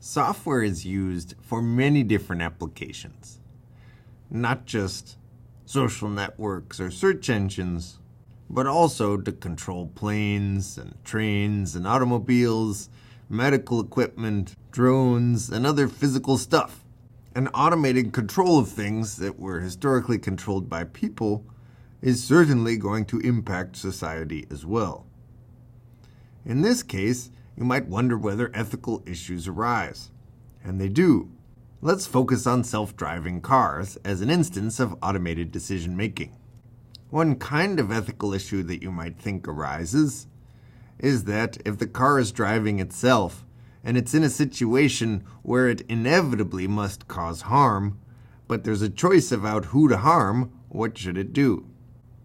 Software is used for many different applications, not just social networks or search engines, but also to control planes and trains and automobiles, medical equipment, drones, and other physical stuff. And automated control of things that were historically controlled by people is certainly going to impact society as well. In this case, you might wonder whether ethical issues arise. And they do. Let's focus on self-driving cars as an instance of automated decision-making. One kind of ethical issue that you might think arises is that if the car is driving itself and it's in a situation where it inevitably must cause harm, but there's a choice about who to harm, what should it do?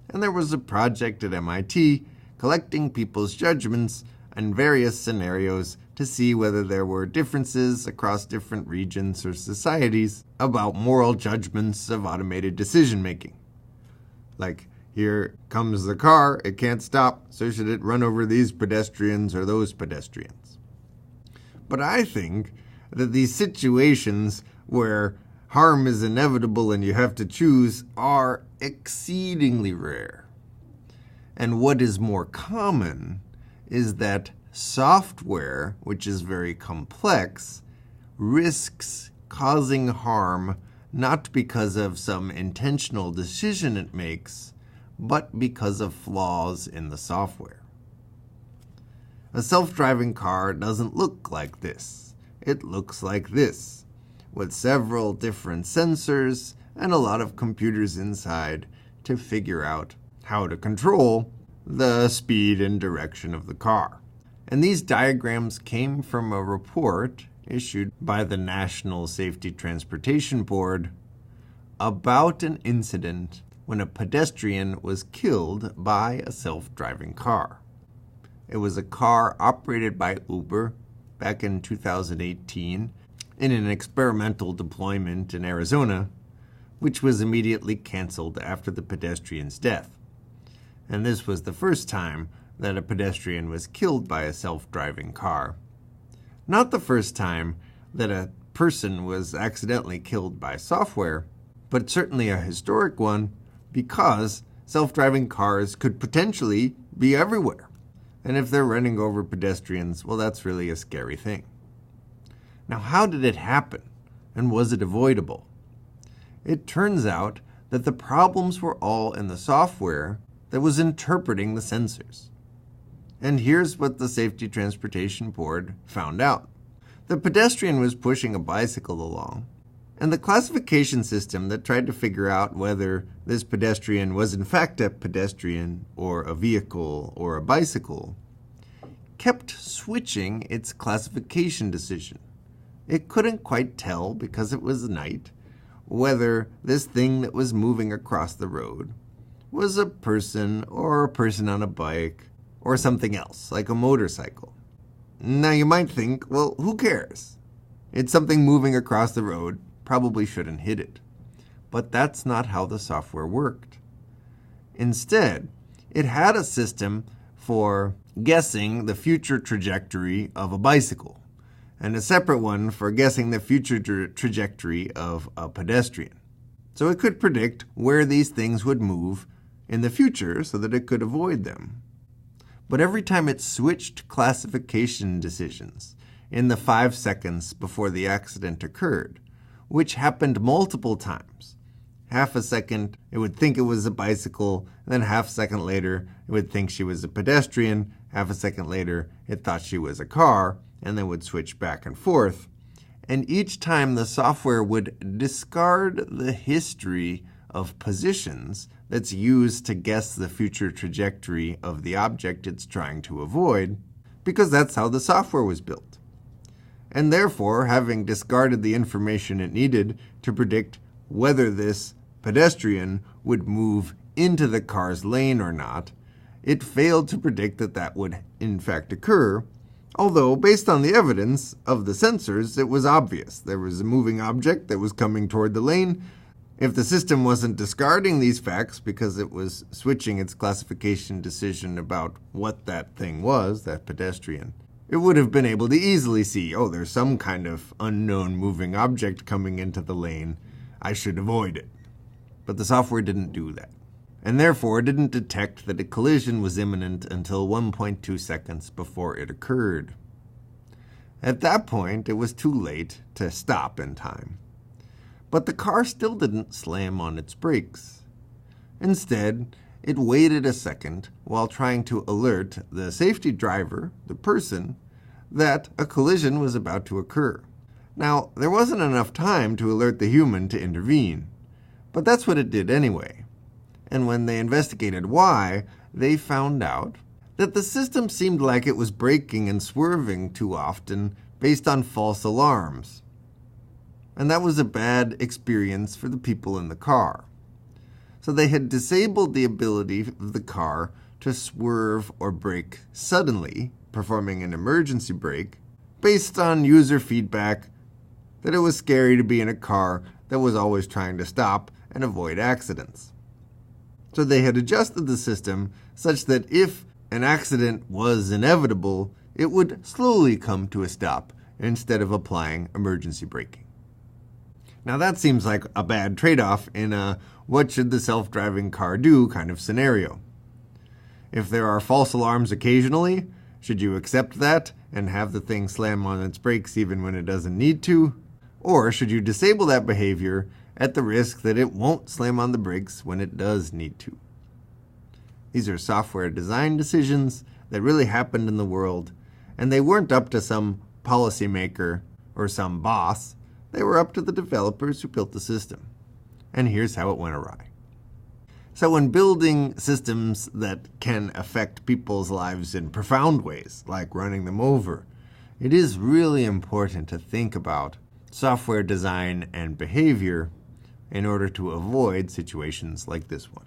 And there was a project at MIT collecting people's judgments in various scenarios to see whether there were differences across different regions or societies about moral judgments of automated decision-making. Like, here comes the car, it can't stop, so should it run over these pedestrians or those pedestrians? But I think that these situations where harm is inevitable and you have to choose are exceedingly rare. And what is more common is that software, which is very complex, risks causing harm not because of some intentional decision it makes, but because of flaws in the software. A self-driving car doesn't look like this. It looks like this, with several different sensors and a lot of computers inside to figure out how to control the speed and direction of the car. And these diagrams came from a report issued by the National Safety Transportation Board about an incident when a pedestrian was killed by a self-driving car. It was a car operated by Uber back in 2018 in an experimental deployment in Arizona, which was immediately canceled after the pedestrian's death. And this was the first time that a pedestrian was killed by a self-driving car. Not the first time that a person was accidentally killed by software, but certainly a historic one because self-driving cars could potentially be everywhere. And if they're running over pedestrians, well, that's really a scary thing. Now, how did it happen? And was it avoidable? It turns out that the problems were all in the software that was interpreting the sensors. And here's what the Safety Transportation Board found out. The pedestrian was pushing a bicycle along, and the classification system that tried to figure out whether this pedestrian was in fact a pedestrian or a vehicle or a bicycle kept switching its classification decision. It couldn't quite tell, because it was night, whether this thing that was moving across the road was a person or a person on a bike or something else, like a motorcycle. Now you might think, well, who cares? It's something moving across the road, probably shouldn't hit it. But that's not how the software worked. Instead, it had a system for guessing the future trajectory of a bicycle, and a separate one for guessing the future trajectory of a pedestrian. So it could predict where these things would move in the future so that it could avoid them. But every time it switched classification decisions in the 5 seconds before the accident occurred, which happened multiple times, half a second it would think it was a bicycle, and then half a second later it would think she was a pedestrian, half a second later it thought she was a car, and then would switch back and forth. And each time the software would discard the history of positions that's used to guess the future trajectory of the object it's trying to avoid, because that's how the software was built. And therefore, having discarded the information it needed to predict whether this pedestrian would move into the car's lane or not, it failed to predict that that would in fact occur, although based on the evidence of the sensors, it was obvious. There was a moving object that was coming toward the lane. If the system wasn't discarding these facts because it was switching its classification decision about what that thing was, that pedestrian, it would have been able to easily see, oh, there's some kind of unknown moving object coming into the lane. I should avoid it. But the software didn't do that, and therefore didn't detect that a collision was imminent until 1.2 seconds before it occurred. At that point, it was too late to stop in time. But the car still didn't slam on its brakes. Instead, it waited a second while trying to alert the safety driver, the person, that a collision was about to occur. Now, there wasn't enough time to alert the human to intervene, but that's what it did anyway. And when they investigated why, they found out that the system seemed like it was braking and swerving too often based on false alarms. And that was a bad experience for the people in the car. So they had disabled the ability of the car to swerve or brake suddenly, performing an emergency brake, based on user feedback that it was scary to be in a car that was always trying to stop and avoid accidents. So they had adjusted the system such that if an accident was inevitable, it would slowly come to a stop instead of applying emergency braking. Now that seems like a bad trade-off in a what should the self-driving car do kind of scenario. If there are false alarms occasionally, should you accept that and have the thing slam on its brakes even when it doesn't need to? Or should you disable that behavior at the risk that it won't slam on the brakes when it does need to? These are software design decisions that really happened in the world, and they weren't up to some policymaker or some boss. They were up to the developers who built the system. And here's how it went awry. So when building systems that can affect people's lives in profound ways, like running them over, it is really important to think about software design and behavior in order to avoid situations like this one.